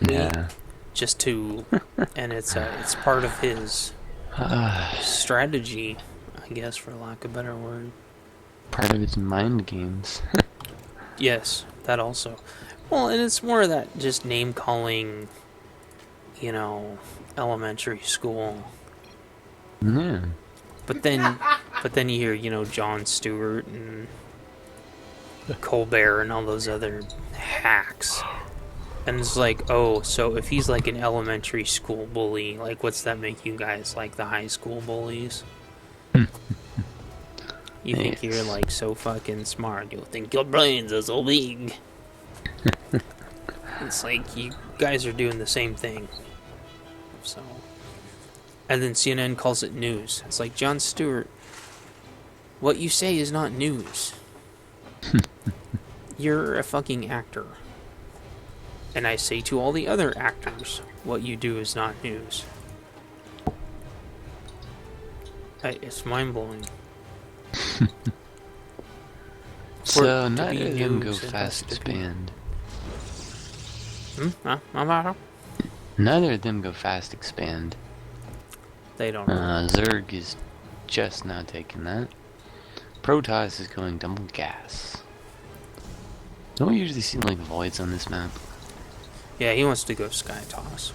Yeah. just to, and it's part of his strategy, I guess, for lack of a better word. Part of its mind games. Yes, that also. Well, and it's more of that just name calling, you know, elementary school. Yeah. But then you hear, you know, Jon Stewart and Colbert and all those other hacks. And it's like, oh, so if he's like an elementary school bully, like, what's that make you guys like the high school bullies? You think you're like so fucking smart, you'll think your brains are so big. It's like you guys are doing the same thing. So, and then CNN calls it news. It's like, Jon Stewart, what you say is not news. You're a fucking actor. And I say to all the other actors, what you do is not news. It's mind-blowing. So, neither of them go fast expand. Neither of them go fast expand. They don't. Zerg is just now taking that. Protoss is going double gas. Don't we usually see like voids on this map? Yeah, he wants to go Sky Toss.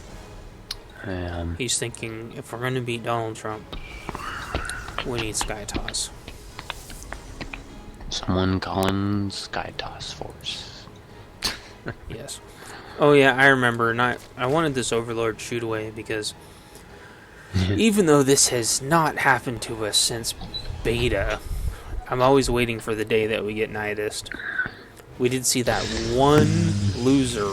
He's thinking, if we're going to beat Donald Trump, we need Sky Toss. Someone calling Sky Toss Force. Yes. Oh yeah, I remember. And I wanted this Overlord shoot away because even though this has not happened to us since beta, I'm always waiting for the day that we get Nidist. We did see that one loser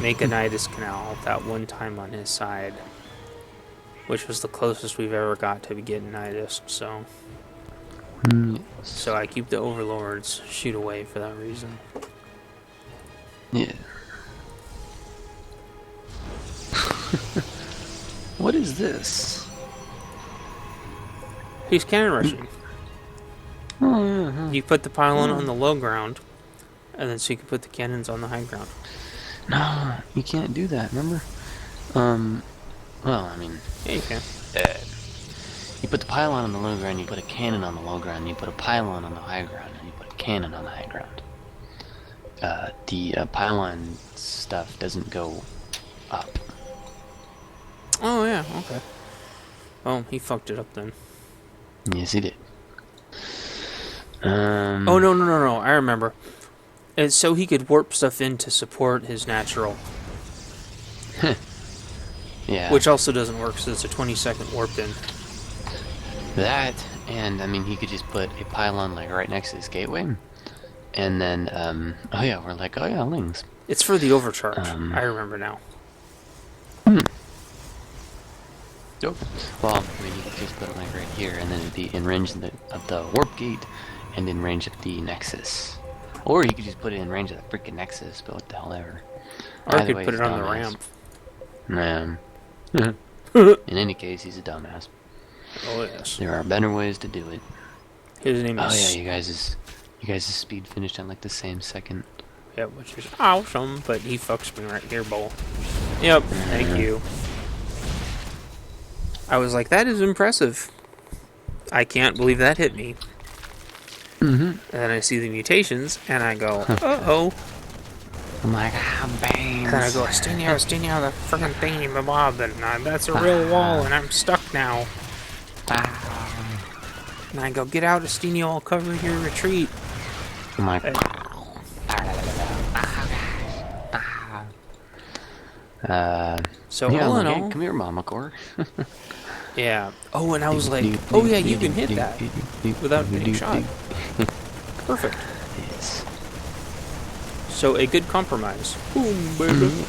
make a Nidus Canal that one time on his side, which was the closest we've ever got to getting Nidus, so I keep the Overlords shoot away for that reason. Yeah. What is this? He's cannon rushing. Oh, yeah. You put the pylon on the low ground, and then so you can put the cannons on the high ground. No, you can't do that, remember? Well, I mean... Yeah, you can. You put the pylon on the low ground, you put a cannon on the low ground, you put a pylon on the high ground, and you put a cannon on the high ground. The pylon stuff doesn't go up. Oh, yeah, okay. Oh, he fucked it up then. Yes, he did. Oh, no, I remember. And so he could warp stuff in to support his natural. Yeah. Which also doesn't work, so it's a 20-second warp in. That, and, I mean, he could just put a pylon, like, right next to this gateway. And then, oh yeah, we're like, oh yeah, Lings. It's for the overcharge. I remember now. Okay. Well, I mean, you could just put it, like, right here, and then it'd be in range of the warp gate, and in range of the Nexus. Or you could just put it in range of the freaking Nexus, but what the hell ever. Or you could put it on the ramp. In any case, he's a dumbass. Oh, yes. There are better ways to do it. His name is... Oh, yeah, you guys' speed finished on, like, the same second. Yeah, which is awesome, but he fucks me right here, Bull. Yep, thank you. I was like, that is impressive. I can't believe that hit me. And then I see the mutations, and I go, uh-oh. I'm like, bang. And then I go, Stinio, the friggin' thingy bob, and that's a real wall, and I'm stuck now. And I go, get out, Stinio, I'll cover your retreat. I'm like, so yeah, all in like, all... hey, come here, Mama Core. Yeah. Oh, and I was like, oh yeah, you can hit that without getting shot. Perfect. Yes. So a good compromise. Boom, baby.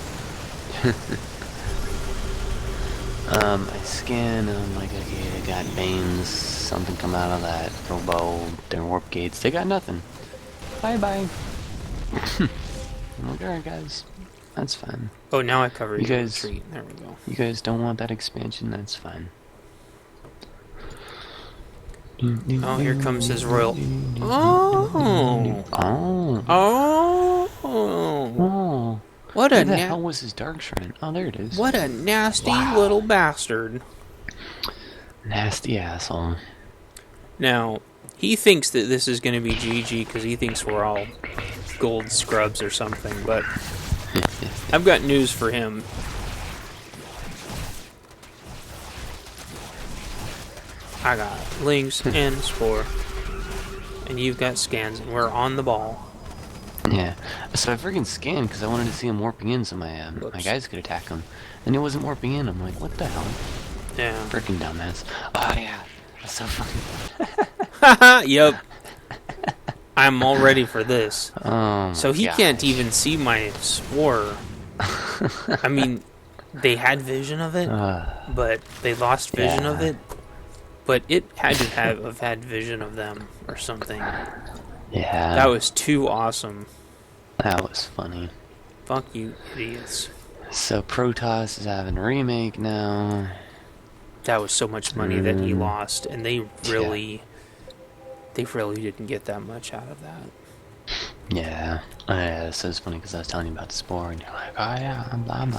I scan and I'm like, okay, I got veins, something come out of that robo, their warp gates, they got nothing. Bye-bye. I'm like, alright guys, that's fine. Oh, now I cover You your guys- retreat. There we go. You guys don't want that expansion, that's fine. Oh, here comes his royal... Oh! Oh! Oh! Oh! What What Where a the hell was his dark shrine? Oh, there it is. what a nasty little bastard. Nasty asshole. Now, he thinks that this is going to be GG because he thinks we're all gold scrubs or something, but I've got news for him. I got links and spore, and you've got scans, and we're on the ball. Yeah. So I freaking scanned because I wanted to see him warping in so my guys could attack him. And it wasn't warping in. I'm like, what the hell? Yeah. Freaking dumbass. Oh, yeah. That's so fucking... Yep. I'm all ready for this. Oh, so he can't even see my spore. I mean, they had vision of it, but they lost vision of it. But it had to have had vision of them or something. Yeah. That was too awesome. That was funny. Fuck you, idiots. So Protoss is having a remake now. That was so much money that he lost, and they really didn't get that much out of that. Yeah. Yeah, so it's funny because I was telling you about the spore, and you're like, oh yeah, I'm like,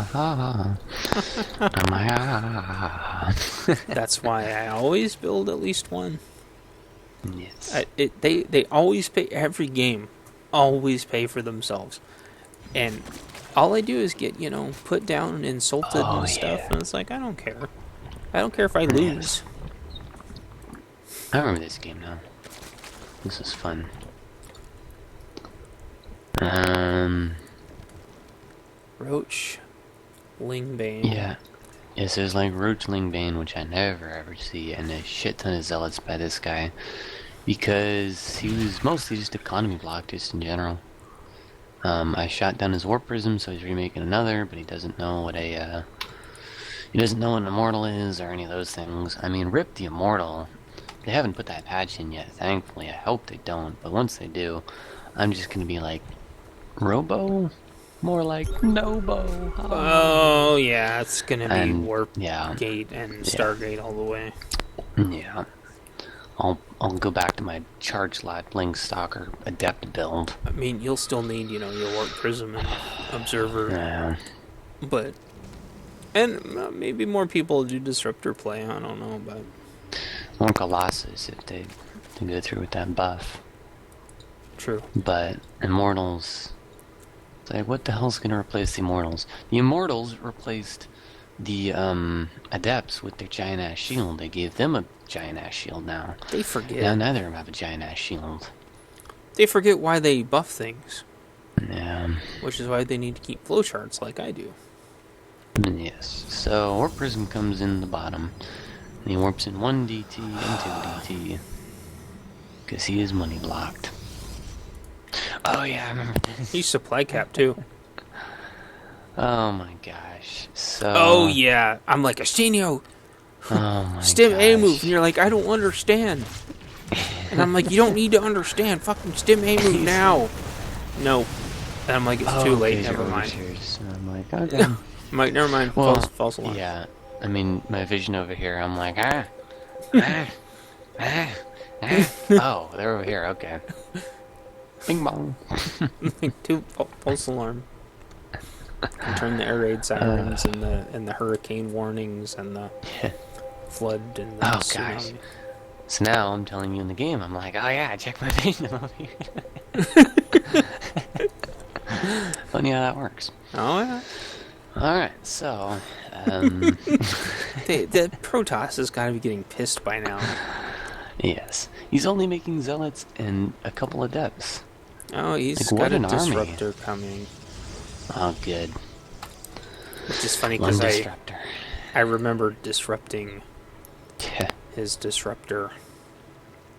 That's why I always build at least one. Yes. They always pay, every game, always pay for themselves. And all I do is get, put down and insulted and stuff, and it's like, I don't care. I don't care if I lose. I remember this game now. This is fun. Roach, Lingbane. Yeah. Yes, there's like Roach Lingbane, which I never ever see, and a shit ton of zealots by this guy. Because he was mostly just economy block, just in general. I shot down his warp prism, so he's remaking another, but he doesn't know what he doesn't know what an immortal is, or any of those things. I mean, rip the immortal. They haven't put that patch in yet, thankfully. I hope they don't, but once they do, I'm just gonna be like, Robo? More like Nobo. Oh, yeah, it's gonna be Warp yeah, Gate and Stargate all the way. Yeah. I'll go back to my Charge Lot, Link Stalker, Adept build. I mean, you'll still need, your Warp Prism and Observer. Yeah. But, and maybe more people do Disruptor play, I don't know, but... More Colossus if they go through with that buff. True. But Immortals... It's like, what the hell's gonna replace the Immortals? The Immortals replaced the Adepts with their giant-ass shield. They gave them a giant-ass shield now. They forget. Now neither of them have a giant-ass shield. They forget why they buff things. Yeah. Which is why they need to keep flowcharts like I do. Yes. So, Warp Prism comes in the bottom. And he warps in 1 DT and 2 DT. Because he is money blocked. Oh yeah, I remember this. He's supply cap too. Oh my gosh. So... Oh yeah. I'm like, Astinio! Oh my Stim A gosh. move, and you're like, I don't understand. And I'm like, you don't need to understand. Fucking Stim A move now. No. And I'm like, it's too late. Never mind. And I'm like, okay. I'm like, never mind. Well, false alarm. Yeah. I mean, my vision over here, I'm like, Oh, they're over here. Okay. Bing bong. Two false alarm. And turn the air raid sirens and the hurricane warnings and the flood and the tsunami. Gosh. So now I'm telling you in the game, I'm like, oh yeah, check my vision over here. Funny how that works. Oh yeah. Alright, so The Protoss has got to be getting pissed by now. yes. He's only making zealots and a couple of adepts. Oh, he's like, got a an disruptor army. coming. Oh, good. Which is funny One because disruptor. I remember disrupting Yeah. his disruptor.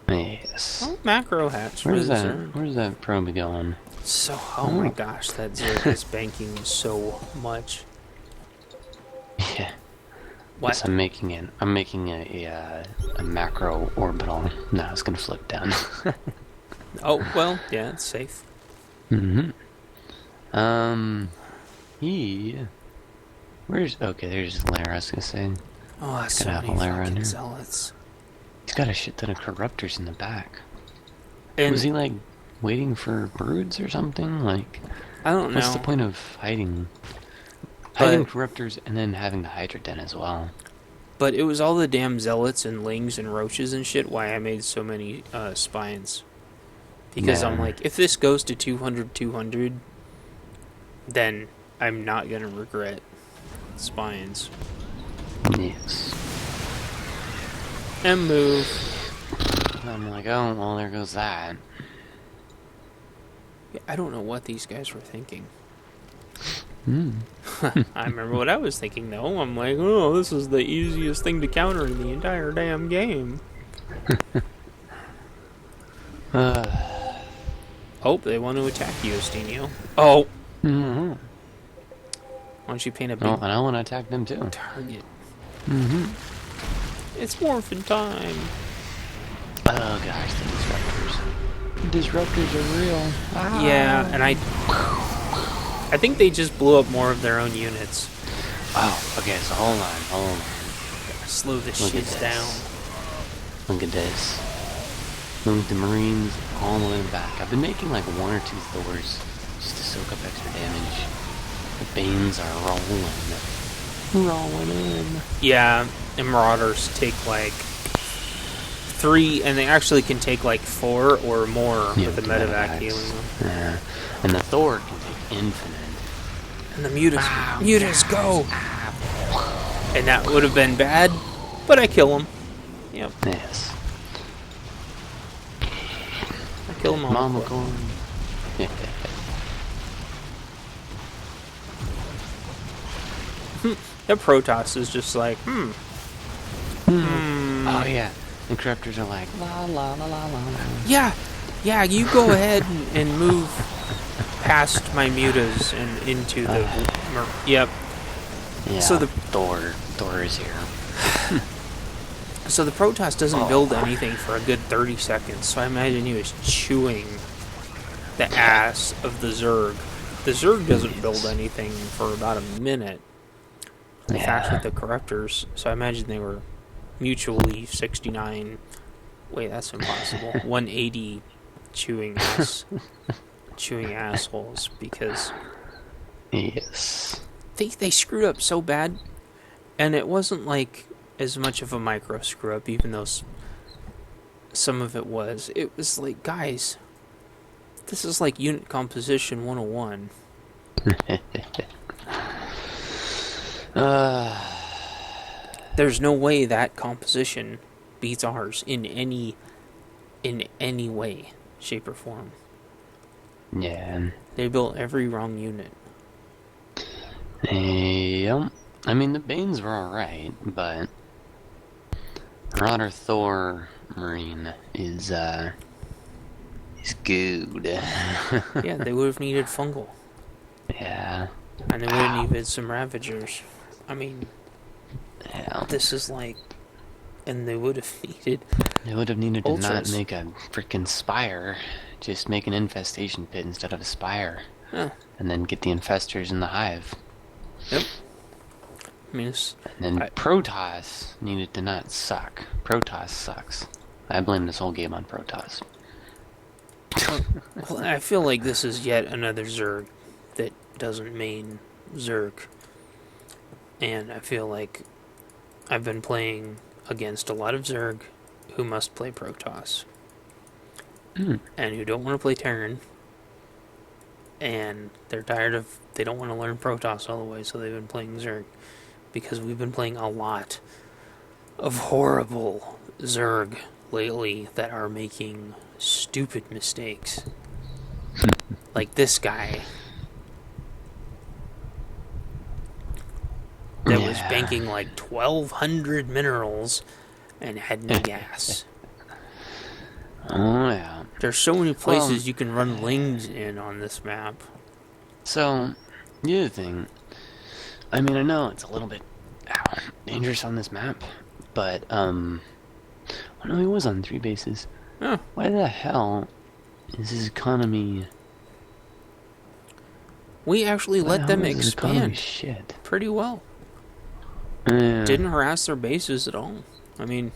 Yes. Oh, macro hatch. Where's that probe going? So, oh my gosh, that Zerg is banking so much. Yeah. What? Yes, I'm making a macro orbital. No, it's gonna flip down. Oh, well, yeah, it's safe. Mm-hmm. Okay, there's his lair, I was gonna say. Oh, that's so Gonna have many a lair around fucking here. zealots. He's got a shit ton of corruptors in the back. And Was he, like, waiting for broods or something? Like, I don't What's the know. point of hiding corruptors and then having the Hydra Den as well? But it was all the damn zealots and lings and roaches and shit why I made so many spines. Because I'm Yeah. like, if this goes to 200, then I'm not gonna regret spines. Yes. And move. I'm like, oh, well, there goes that. I don't know what these guys were thinking. Hmm. I remember what I was thinking, though. I'm like, oh, this is the easiest thing to counter in the entire damn game. Oh, they want to attack you, Estinio. Oh! Mm-hmm. Why don't you paint a big Oh, and I want to attack them too. target? Mm-hmm. It's morphin' time. Oh gosh, the disruptors. The disruptors are real. Ah. Yeah, and I think they just blew up more of their own units. Oh, okay, so hold on. Slow this Look at shit this. down. Look at this. Move the Marines all the way back. I've been making like 1 or 2 Thors just to soak up extra damage. The Banes are rolling in. Yeah, and Marauders take like 3, and they actually can take like 4 or more with the medevac healing them. Yeah. And the Thor can take infinite. And the Mutas go! And that would have been bad, but I kill him. Yep, Yes. I kill him all. Mama corn. Yeah. That Protoss is just like, Oh yeah. And corruptors are like la la la la la. yeah, you go ahead and move past my mutas and into the... Yep. Yeah. So the Thor is here. So the Protoss doesn't build anything for a good 30 seconds, so I imagine he was chewing the ass of the Zerg. The Zerg doesn't build anything for about a minute. In fact, with the Corruptors, so I imagine they were mutually 69... Wait, that's impossible. 180 chewing assholes, because... Yes. They screwed up so bad, and it wasn't like as much of a micro screw up, even though some of it was. It was like, guys, this is like unit composition 101. There's no way that composition beats ours in any way, shape, or form. Yeah. They built every wrong unit. Yep. I mean, the Banes were alright, but Marauder Thor Marine is good. Yeah, they would have needed fungal. Yeah. And they would have needed some Ravagers. I mean, Yeah. this is like... And they would have needed... They would have needed Ultras. to not make a freaking spire. Just make an infestation pit instead of a spire. Huh. And then get the infestors in the hive. Yep. I mean, And then Protoss needed to not suck. Protoss sucks. I blame this whole game on Protoss. well, I feel like this is yet another Zerg that doesn't main Zerg. And I feel like I've been playing against a lot of Zerg who must play Protoss. And who don't want to play Terran. And they're tired of... They don't want to learn Protoss all the way, so they've been playing Zerg. Because we've been playing a lot of horrible Zerg lately that are making stupid mistakes. Like this guy. That was banking like 1,200 minerals and had no gas. Oh, yeah. There's so many places you can run lings in on this map. So, the other thing, I mean, I know it's a little bit dangerous on this map, but, no, he was on 3 bases. Huh. Why the hell is his economy... We actually let them expand shit? pretty well. Yeah. Didn't harass their bases at all. I mean...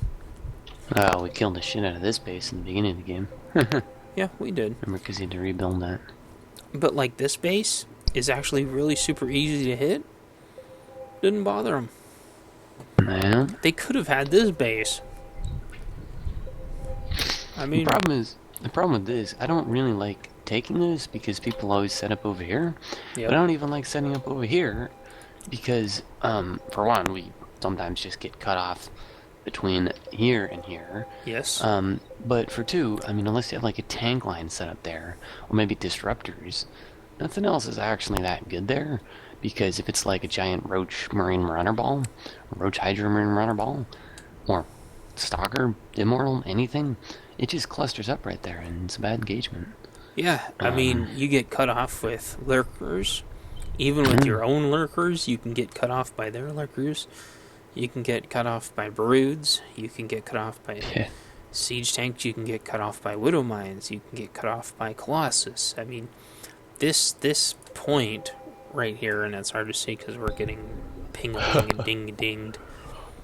Oh, we killed the shit out of this base in the beginning of the game. Yeah, we did. Remember, because he had to rebuild that. But, like, this base is actually really super easy to hit. Didn't bother them. Man. They could have had this base. I mean... The problem with this, I don't really like taking this because people always set up over here. Yep. But I don't even like setting up over here because, for one, we sometimes just get cut off between here and here. Yes. But for two, I mean, unless you have like a tank line set up there, or maybe disruptors, nothing else is actually that good there. Because if it's like a giant roach marine runner ball, roach hydra marine runner ball, or stalker, immortal, anything, it just clusters up right there, and it's a bad engagement. Yeah, I mean, you get cut off with lurkers. Even with your own lurkers, you can get cut off by their lurkers. You can get cut off by broods. You can get cut off by siege tanks. You can get cut off by widow mines. You can get cut off by colossus. I mean, this point right here, and it's hard to see because we're getting ping and ding dinged.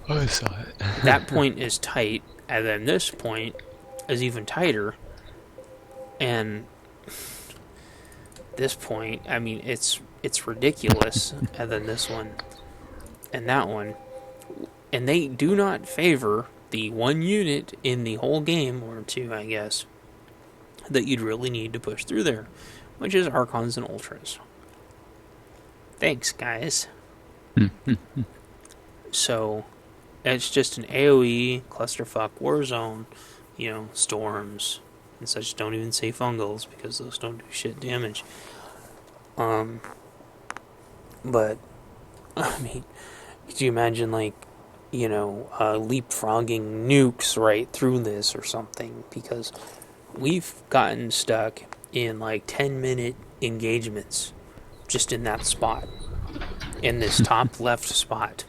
I saw it. That point is tight, and then this point is even tighter. And this point, I mean, it's ridiculous. And then this one and that one. And they do not favor the one unit in the whole game, or two, I guess, that you'd really need to push through there, which is Archons and Ultras. Thanks, guys. So, it's just an AoE, clusterfuck, warzone, you know, storms, and such. Don't even say fungals, because those don't do shit damage. But, I mean, could you imagine, like, you know, leapfrogging nukes right through this or something? Because we've gotten stuck in, like, 10-minute engagements just in that spot. In this top left spot.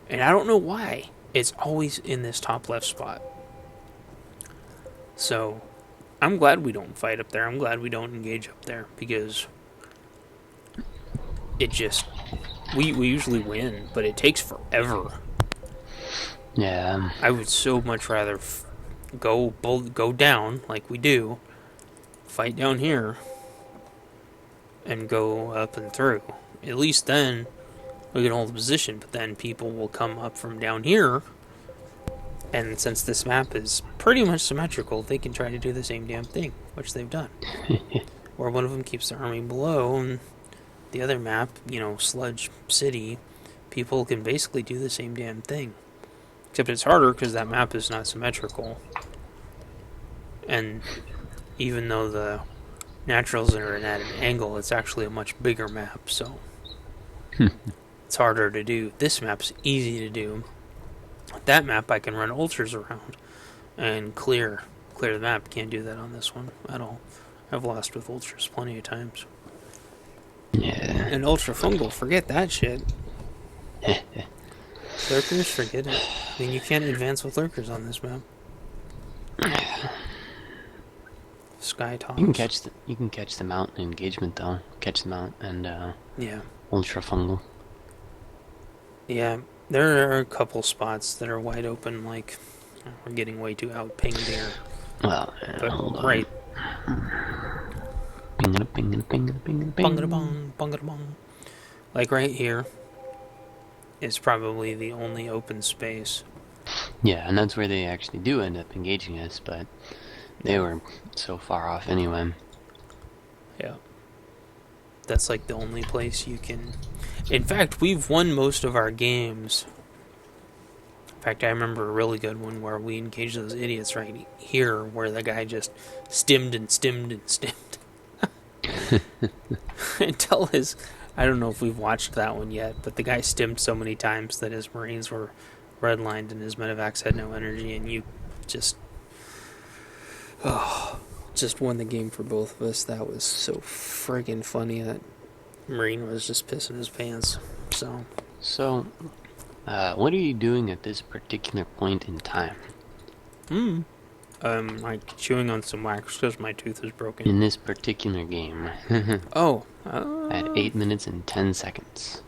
And I don't know why. It's always in this top left spot. So, I'm glad we don't fight up there. I'm glad we don't engage up there. Because it just... We usually win, but it takes forever. Yeah. I would so much rather go down, like we do, fight down here, and go up and through. At least then, we can hold the position, but then people will come up from down here, and since this map is pretty much symmetrical, they can try to do the same damn thing, which they've done. Where one of them keeps their army below, and the other map, you know, Sludge City, people can basically do the same damn thing. Except it's harder because that map is not symmetrical. And even though the naturals are at an angle, it's actually a much bigger map, so it's harder to do. This map's easy to do. That map I can run ultras around and clear the map. Can't do that on this one at all. I've lost with ultras plenty of times. Yeah. And ultra fungal, forget that shit. Lurkers, forget it. I mean, you can't advance with lurkers on this map. Sky tops. You can catch the mountain engagement though. Catch the mount and yeah. ultra fungal. Yeah, there are a couple spots that are wide open. Like we're getting way too out pinged here. Well, but right. Bong. Like right here is probably the only open space. Yeah, and that's where they actually do end up engaging us, but they were so far off anyway. Yeah. That's like the only place you can... In fact, we've won most of our games. In fact, I remember a really good one where we engaged those idiots right here, where the guy just stimmed. Until his... I don't know if we've watched that one yet, but the guy stimmed so many times that his Marines were redlined and his medevacs had no energy, and you just... just won the game for both of us. That was so friggin' funny. That Marine was just pissing his pants. So, what are you doing at this particular point in time? Like chewing on some wax because my tooth is broken. In this particular game. At 8 minutes and 10 seconds.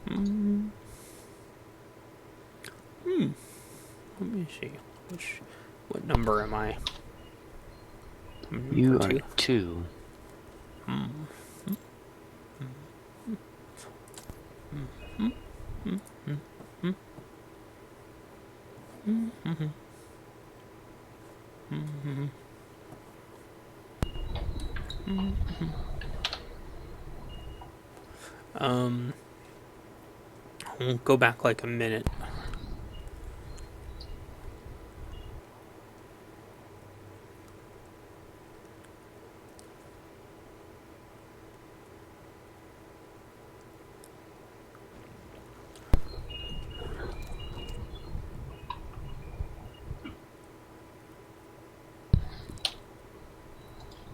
Let me see. What number am I? You are 2. We'll go back like a minute.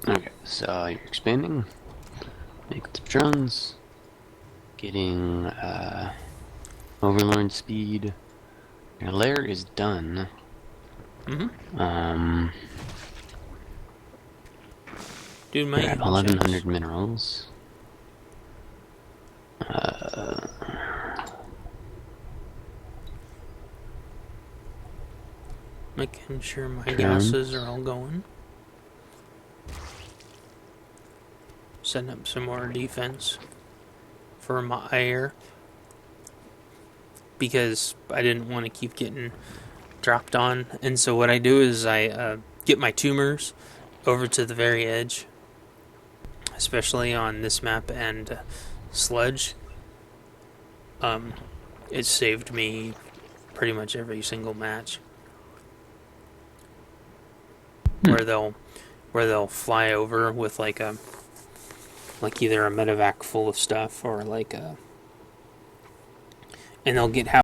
Okay, so you're expanding, making some drones, getting overlord speed. Your lair is done. Dude, my you have 1,100 minerals. Making sure my Drones. gases are all going. Setting up some more defense for my air. Because I didn't want to keep getting dropped on. And so what I do is I get my tumors over to the very edge. Especially on this map and Sludge. It saved me pretty much every single match. Where they'll fly over with like either a medevac full of stuff or and they'll get